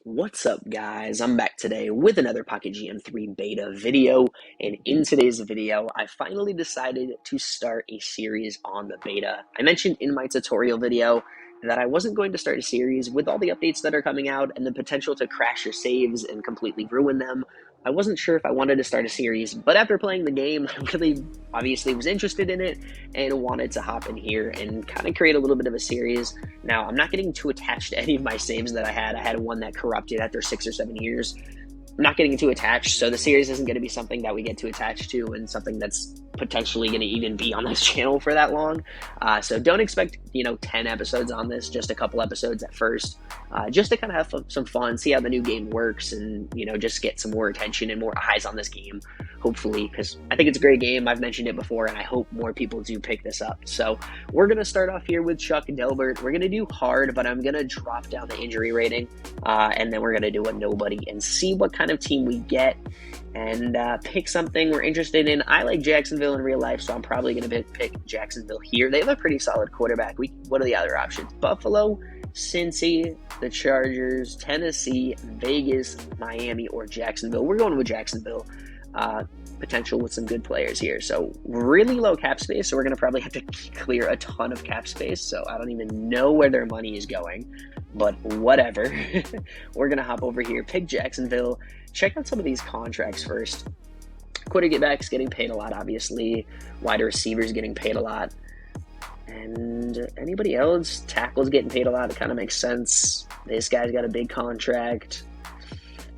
What's up, guys? I'm back today with another Pocket GM3 beta video, and in today's video, I finally decided to start a series on the beta. I mentioned in my tutorial video that I wasn't going to start a series with all the updates that are coming out and the potential to crash your saves and completely ruin them. I wasn't sure if I wanted to start a series, but after playing the game, I really obviously was interested in it and wanted to hop in here and kind of create a little bit of a series. Now, I'm not getting too attached to any of my saves that I had. I had one that corrupted after 6 or 7 years. I'm not getting too attached, so the series isn't going to be something that we get too attached to and something that's potentially going to even be on this channel for that long. So don't expect, 10 episodes on this, just a couple episodes at first, just to kind of have some fun, see how the new game works, and, just get some more attention and more eyes on this game, hopefully, because I think it's a great game. I've mentioned it before, and I hope more people do pick this up. So we're going to start off here with Chuck Delbert. We're going to do hard, but I'm going to drop down the injury rating, and then we're going to do a nobody and see what kind of team we get and pick something we're interested in. I like Jacksonville in real life, so I'm probably going to pick Jacksonville here. They have a pretty solid quarterback. What are the other options? Buffalo, Cincy, the Chargers, Tennessee, Vegas, Miami, or Jacksonville. We're going with Jacksonville. Potential with some good players here. So really low cap space, so we're going to probably have to clear a ton of cap space, so I don't even know where their money is going, but whatever. We're going to hop over here, pick Jacksonville, check out some of these contracts first. Quarterback's getting paid a lot, obviously. Wide receivers getting paid a lot. And anybody else? Tackles getting paid a lot. It kind of makes sense. This guy's got a big contract.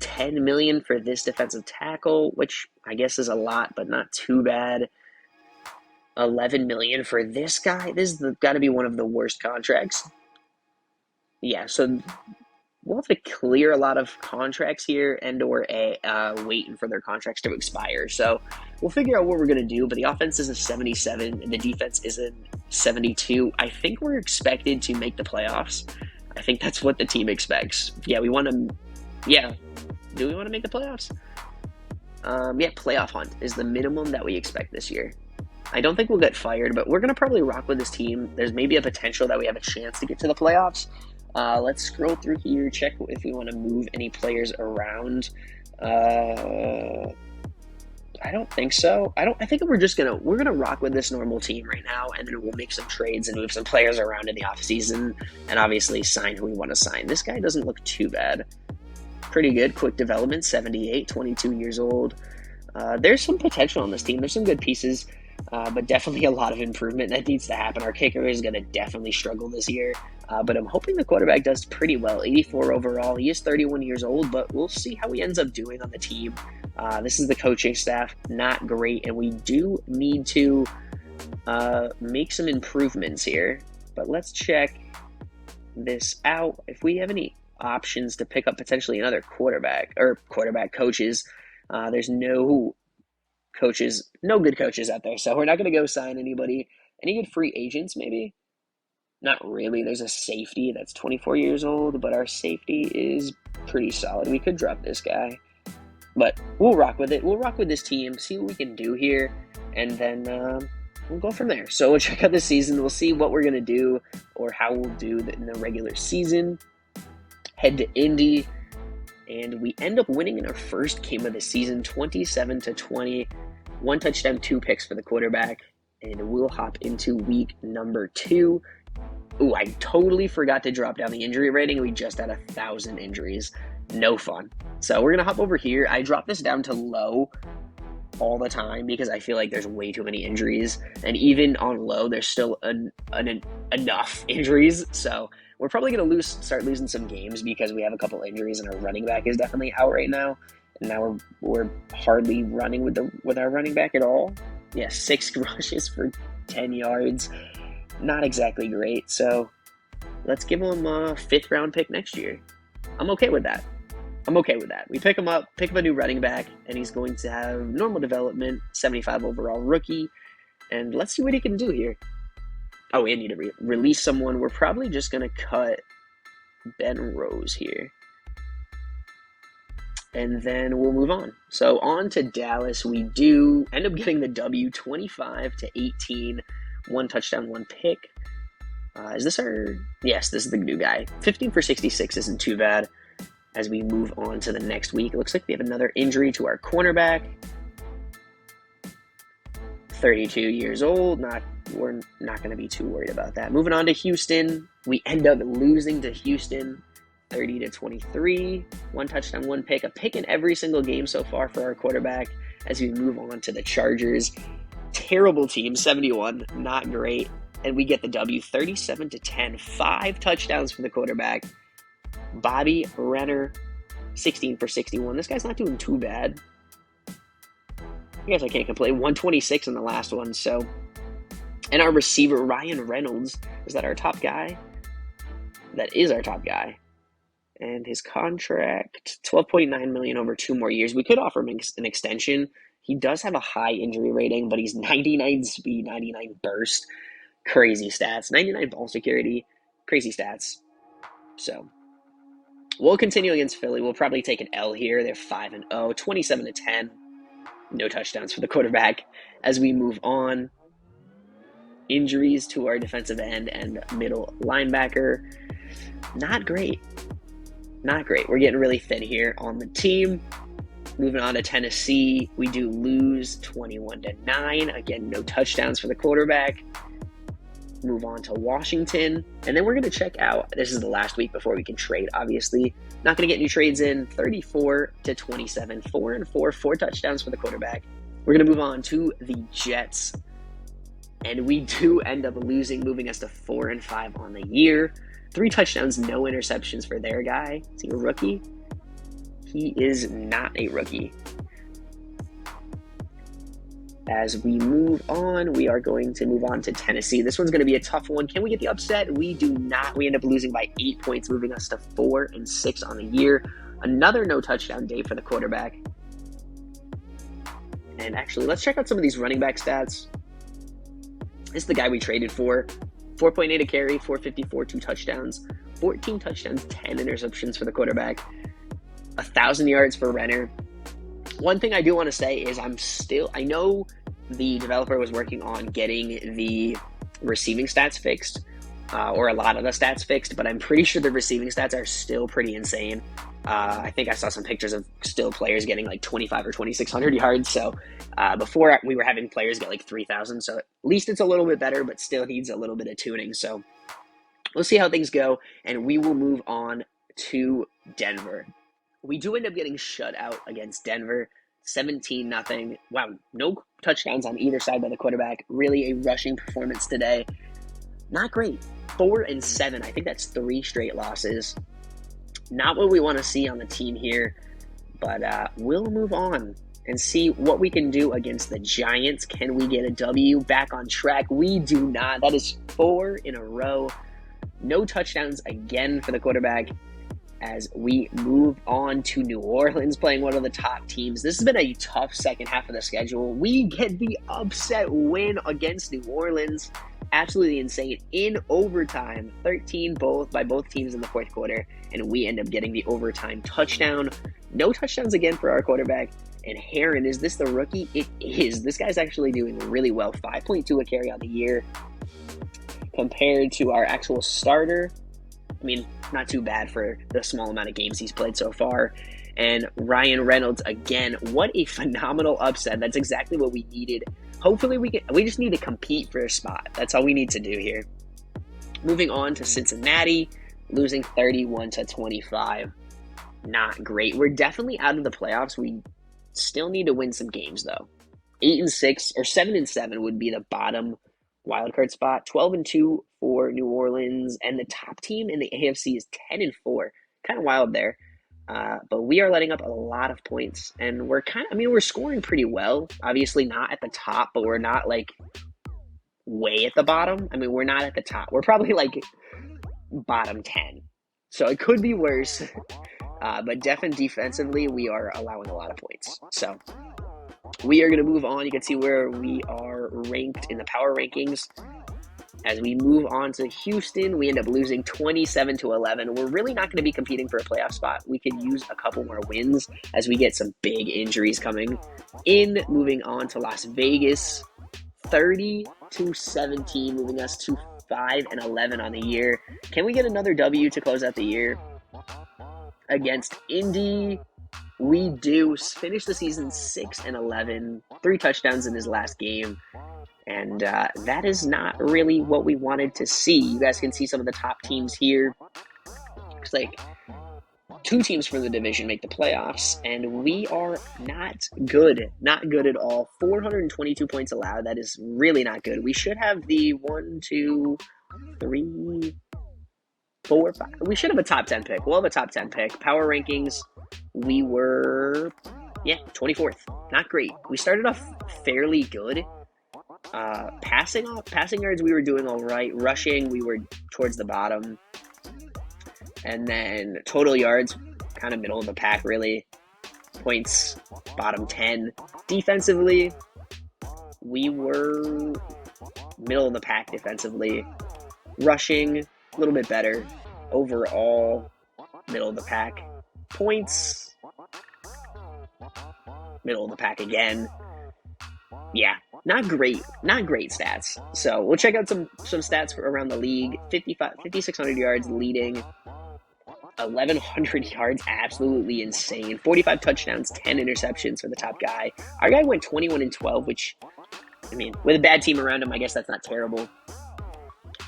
$10 million for this defensive tackle, which I guess is a lot, but not too bad. $11 million for this guy. This has got to be one of the worst contracts. Yeah, so we'll have to clear a lot of contracts here and/or waiting for their contracts to expire. So we'll figure out what we're going to do, but the offense is a 77 and the defense is a 72. I think we're expected to make the playoffs. I think that's what the team expects. Yeah, we want to... Yeah. Do we want to make the playoffs? Yeah, playoff hunt is the minimum that we expect this year. I don't think we'll get fired, but we're going to probably rock with this team. There's maybe a potential that we have a chance to get to the playoffs. Let's scroll through here, check if we want to move any players around. I don't think so. I think we're gonna rock with this normal team right now, and then we'll make some trades and move some players around in the offseason, and obviously sign who we want to sign. This guy doesn't look too bad. Pretty good. Quick development, 78, 22 years old. There's some potential on this team. There's some good pieces, but definitely a lot of improvement that needs to happen. Our kicker is going to definitely struggle this year, but I'm hoping the quarterback does pretty well. 84 overall. He is 31 years old, but we'll see how he ends up doing on the team. This is the coaching staff. Not great, and we do need to make some improvements here, but let's check this out. If we have any options to pick up potentially another quarterback coaches. There's no good coaches out there, so we're not going to go sign anybody. Any good free agents, maybe? Not really. There's a safety that's 24 years old, but our safety is pretty solid. We could drop this guy, but we'll rock with it. We'll rock with this team, see what we can do here, and then we'll go from there. So we'll check out the season. We'll see what we're going to do or how we'll do in the regular season. Head to Indy, and we end up winning in our first game of the season, 27-20. 1 touchdown, 2 picks for the quarterback, and we'll hop into week number 2. Ooh, I totally forgot to drop down the injury rating. We just had 1,000 injuries. No fun. So we're going to hop over here. I dropped this down to low all the time because I feel like there's way too many injuries, and even on low, there's still enough injuries, so we're probably going to start losing some games because we have a couple injuries and our running back is definitely out right now. And now we're hardly running with our running back at all. Yeah, 6 rushes for 10 yards. Not exactly great. So let's give him a 5th round pick next year. I'm okay with that. We pick him up a new running back, and he's going to have normal development, 75 overall rookie. And let's see what he can do here. Oh, we need to release someone. We're probably just going to cut Ben Rose here. And then we'll move on. So on to Dallas. We do end up getting the W, 25-18. 1 touchdown, 1 pick. Is this our... Yes, this is the new guy. 15 for 66 isn't too bad. as we move on to the next week. It looks like we have another injury to our cornerback. 32 years old. We're not going to be too worried about that. Moving on to Houston, we end up losing to Houston 30-23. 1 touchdown, 1 pick. A pick in every single game so far for our quarterback as we move on to the Chargers. Terrible team, 71, not great. And we get the W, 37-10. 5 touchdowns for the quarterback. Bobby Renner, 16 for 61. This guy's not doing too bad. I guess I can't complain. 126 in the last one. So, and our receiver, Ryan Reynolds, is that our top guy? That is our top guy. And his contract, $12.9 million over 2 more years. We could offer him an extension. He does have a high injury rating, but he's 99 speed, 99 burst. Crazy stats. 99 ball security. Crazy stats. So, we'll continue against Philly. We'll probably take an L here. They're 5-0, 27-10. No touchdowns for the quarterback as we move on. Injuries to our defensive end and middle linebacker. Not great. Not great. We're getting really thin here on the team. Moving on to Tennessee, we do lose 21-9. Again, no touchdowns for the quarterback. Move on to Washington, and then we're going to check out. This is the last week before we can trade, obviously. Not going to get any trades in. 34-27, 4-4, 4 touchdowns for the quarterback. We're going to move on to the Jets, and we do end up losing, moving us to 4-5 on the year. 3 touchdowns, no interceptions for their guy. Is he a rookie? He is not a rookie. As we move on, we are going to move on to Tennessee. This one's going to be a tough one. Can we get the upset? We do not. We end up losing by 8 points, moving us to 4-6 on the year. Another no touchdown day for the quarterback. And actually, let's check out some of these running back stats. This is the guy we traded for. 4.8 a carry, 454, 2 touchdowns, 14 touchdowns, 10 interceptions for the quarterback. 1,000 yards for Renner. One thing I do want to say is I know the developer was working on getting the receiving stats fixed, or a lot of the stats fixed, but I'm pretty sure the receiving stats are still pretty insane. I think I saw some pictures of still players getting like 25 or 2,600 yards. So before we were having players get like 3,000. So at least it's a little bit better, but still needs a little bit of tuning. So we'll see how things go, and we will move on to Denver. We do end up getting shut out against Denver, 17-0. Wow, no touchdowns on either side by the quarterback. Really a rushing performance today. Not great. 4-7. I think that's 3 straight losses. Not what we want to see on the team here, but we'll move on and see what we can do against the Giants. Can we get a W back on track? We do not. That is 4 in a row. No touchdowns again for the quarterback as we move on to New Orleans, playing one of the top teams. This has been a tough second half of the schedule. We get the upset win against New Orleans. Absolutely insane. In overtime, 13 by both teams in the fourth quarter, and we end up getting the overtime touchdown. No touchdowns again for our quarterback. And Heron, is this the rookie? It is. This guy's actually doing really well. 5.2 a carry on the year compared to our actual starter. I mean, not too bad for the small amount of games he's played so far. And Ryan Reynolds, again, what a phenomenal upset. That's exactly what we needed. Hopefully we just need to compete for a spot. That's all we need to do here. Moving on to Cincinnati, losing 31-25. Not great. We're definitely out of the playoffs. We still need to win some games though. 8-6 or 7-7 would be the bottom wildcard spot. 12-2 for New Orleans, and the top team in the AFC is 10-4. Kind of wild there. But we are letting up a lot of points, and we're scoring pretty well. Obviously not at the top, but we're not like way at the bottom. I mean, we're not at the top. We're probably like bottom 10. So it could be worse. But definitely defensively, we are allowing a lot of points. So we are going to move on. You can see where we are ranked in the power rankings. As we move on to Houston, we end up losing 27-11. We're really not going to be competing for a playoff spot. We could use a couple more wins as we get some big injuries coming in. Moving on to Las Vegas, 30-17, moving us to 5-11 on the year. Can we get another W to close out the year? against Indy. We do finish the season 6-11, 3 touchdowns in his last game. And that is not really what we wanted to see. You guys can see some of the top teams here. Looks like 2 teams from the division make the playoffs, and we are not good. Not good at all. 422 points allowed. That is really not good. We should have the 1, 2, 3, 4, 5. We should have a top 10 pick. We'll have a top 10 pick. Power rankings, we were, 24th. Not great. We started off fairly good. Passing yards, we were doing all right. Rushing, we were towards the bottom. And then total yards, kind of middle of the pack, really. Points, bottom 10. Defensively, we were middle of the pack defensively. Rushing, a little bit better. Overall, middle of the pack. Points, middle of the pack again. Yeah, not great stats. So we'll check out some stats for around the league. 5,600 yards leading, 1,100 yards, absolutely insane. 45 touchdowns, 10 interceptions for the top guy. Our guy went 21-12, which, I mean, with a bad team around him, I guess that's not terrible.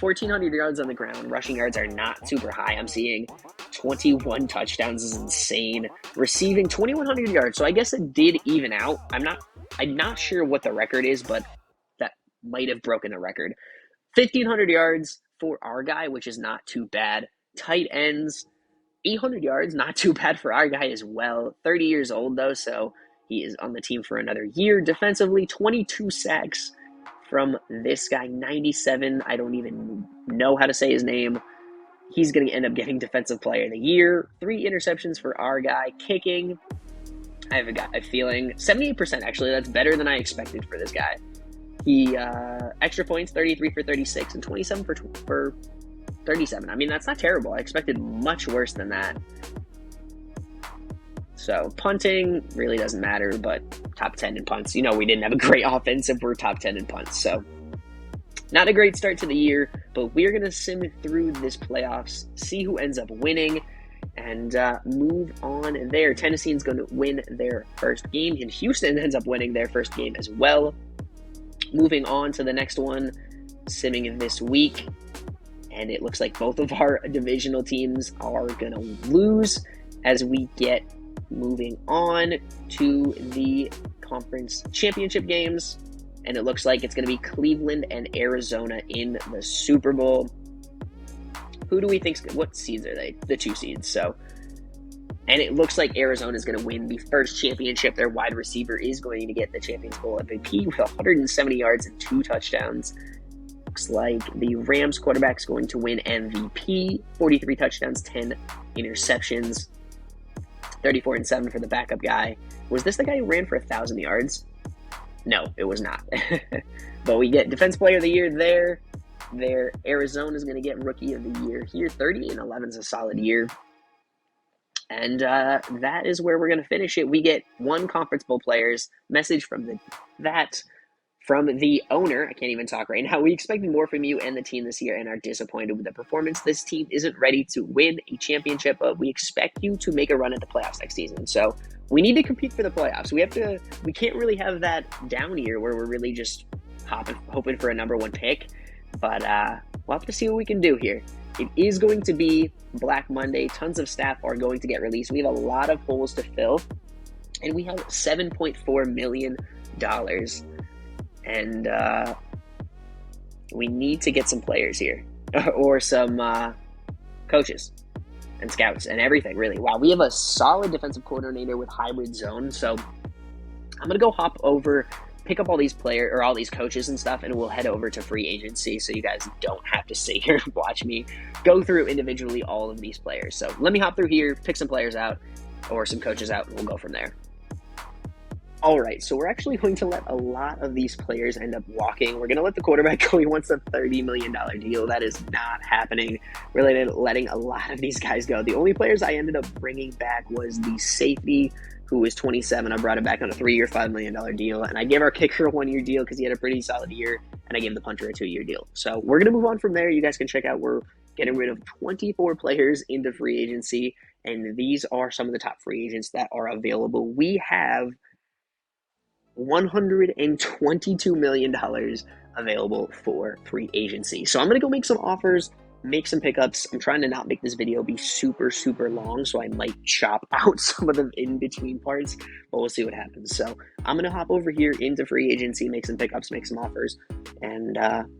1,400 yards on the ground. Rushing yards are not super high. I'm seeing 21 touchdowns is insane. Receiving 2,100 yards, so I guess it did even out. I'm not sure what the record is, but that might have broken the record. 1,500 yards for our guy, which is not too bad. Tight ends, 800 yards, not too bad for our guy as well. 30 years old, though, so he is on the team for another year. Defensively, 22 sacks from this guy. 97, I don't even know how to say his name. He's going to end up getting Defensive Player of the Year. 3 interceptions for our guy. Kicking, I have a feeling 78%, actually. That's better than I expected for this guy. He, extra points, 33 for 36 and 27 for 37. I mean, that's not terrible. I expected much worse than that. So punting really doesn't matter, but top 10 in punts. You know, we didn't have a great offense if we're top 10 in punts. So not a great start to the year, but we're going to sim through this playoffs, see who ends up winning, and move on there. Tennessee's going to win their first game, and Houston ends up winning their first game as well. Moving on to the next one, simming this week, and it looks like both of our divisional teams are going to lose as we get moving on to the conference championship games. And it looks like it's going to be Cleveland and Arizona in the Super Bowl. Who do we think? What seeds are they? The 2 seeds. So, and it looks like Arizona is going to win the first championship. Their wide receiver is going to get the Champions Bowl MVP with 170 yards and 2 touchdowns. Looks like the Rams quarterback is going to win MVP. 43 touchdowns, 10 interceptions. 34-7 for the backup guy. Was this the guy who ran for 1,000 yards? No, it was not. But we get Defense Player of the Year there. Arizona is going to get Rookie of the Year here. 30-11 is a solid year. And that is where we're going to finish it. We get 1 Conference Bowl players. Message from the owner. I can't even talk right now. We expected more from you and the team this year and are disappointed with the performance. This team isn't ready to win a championship, but we expect you to make a run at the playoffs next season. So we need to compete for the playoffs. We can't really have that down year where we're really just hoping for a number 1 pick. But we'll have to see what we can do here. It is going to be Black Monday. Tons of staff are going to get released. We have a lot of holes to fill. And we have $7.4 million. And we need to get some players here. Or some coaches and scouts and everything, really. Wow, we have a solid defensive coordinator with hybrid zone. So I'm going to go hop over, pick up all these coaches and stuff, and we'll head over to free agency so you guys don't have to sit here and watch me go through individually all of these players. So let me hop through here, pick some players out or some coaches out, and we'll go from there. All right, so we're actually going to let a lot of these players end up walking. We're going to let the quarterback go. He wants a $30 million deal. That is not happening. We're letting a lot of these guys go. The only players I ended up bringing back was the safety, who was 27. I brought him back on a 3-year, $5 million deal, and I gave our kicker a 1-year deal because he had a pretty solid year, and I gave the punter a 2-year deal. So we're going to move on from there. You guys can check out we're getting rid of 24 players into free agency, and these are some of the top free agents that are available. We have $122 million available for free agency. So I'm going to go make some offers, make some pickups. I'm trying to not make this video be super, super long, so I might chop out some of the in-between parts, but we'll see what happens. So I'm going to hop over here into free agency, make some pickups, make some offers, and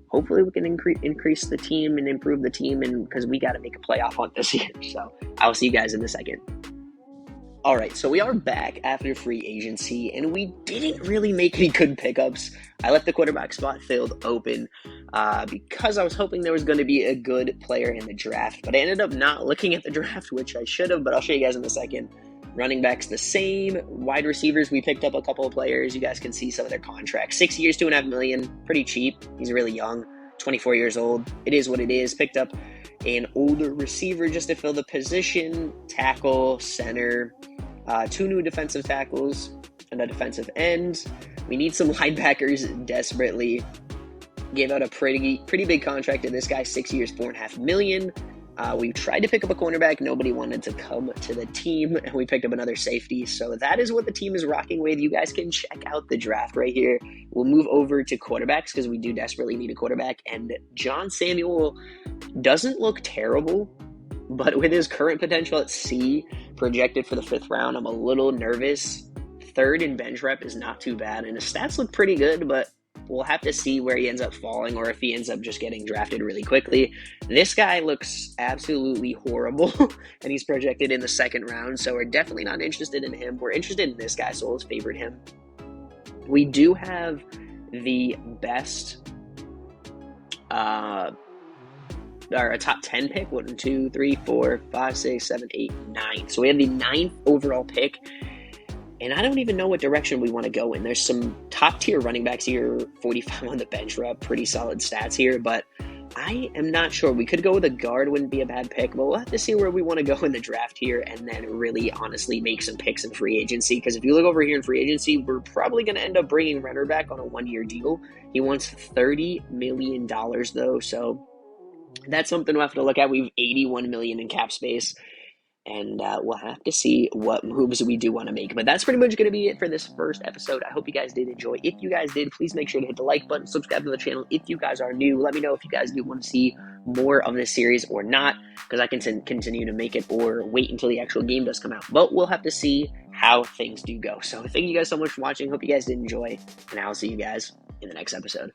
hopefully we can increase the team and improve the team, and because we got to make a playoff hunt this year. So I'll see you guys in a second. All right, so we are back after free agency, and we didn't really make any good pickups. I left the quarterback spot filled open because I was hoping there was going to be a good player in the draft, but I ended up not looking at the draft, which I should have, but I'll show you guys in a second. Running backs the same. Wide receivers, we picked up a couple of players. You guys can see some of their contracts. 6 years, $2.5 million, pretty cheap. He's really young, 24 years old. It is what it is. Picked up an older receiver just to fill the position, tackle, center, 2 new defensive tackles, and a defensive end. We need some linebackers desperately. Gave out a pretty big contract to this guy, 6 years, $4.5 million. We tried to pick up a cornerback. Nobody wanted to come to the team, and we picked up another safety. So that is what the team is rocking with. You guys can check out the draft right here. We'll move over to quarterbacks because we do desperately need a quarterback. And John Samuel doesn't look terrible, but with his current potential at C, projected for the 5th round, I'm a little nervous. 3rd in bench rep is not too bad, and his stats look pretty good, but we'll have to see where he ends up falling or if he ends up just getting drafted really quickly. This guy looks absolutely horrible, and he's projected in the 2nd round, so we're definitely not interested in him. We're interested in this guy, so let's favorite him. We do have the best a top 10 pick, 1, 2, 3, 4, 5, 6, 7, 8, 9. So we have the 9th overall pick, and I don't even know what direction we want to go in. There's some top tier running backs here, 45 on the bench rep, pretty solid stats here, but I am not sure. We could go with a guard, wouldn't be a bad pick, but we'll have to see where we want to go in the draft here and then really honestly make some picks in free agency, because if you look over here in free agency, we're probably going to end up bringing Renner back on a 1-year deal. He wants $30 million though, so that's something we'll have to look at. We have $81 million in cap space, and we'll have to see what moves we do want to make. But that's pretty much going to be it for this first episode. I hope you guys did enjoy. If you guys did, please make sure to hit the like button, subscribe to the channel if you guys are new. Let me know if you guys do want to see more of this series or not, because I can continue to make it or wait until the actual game does come out. But we'll have to see how things do go. So thank you guys so much for watching. Hope you guys did enjoy, and I'll see you guys in the next episode.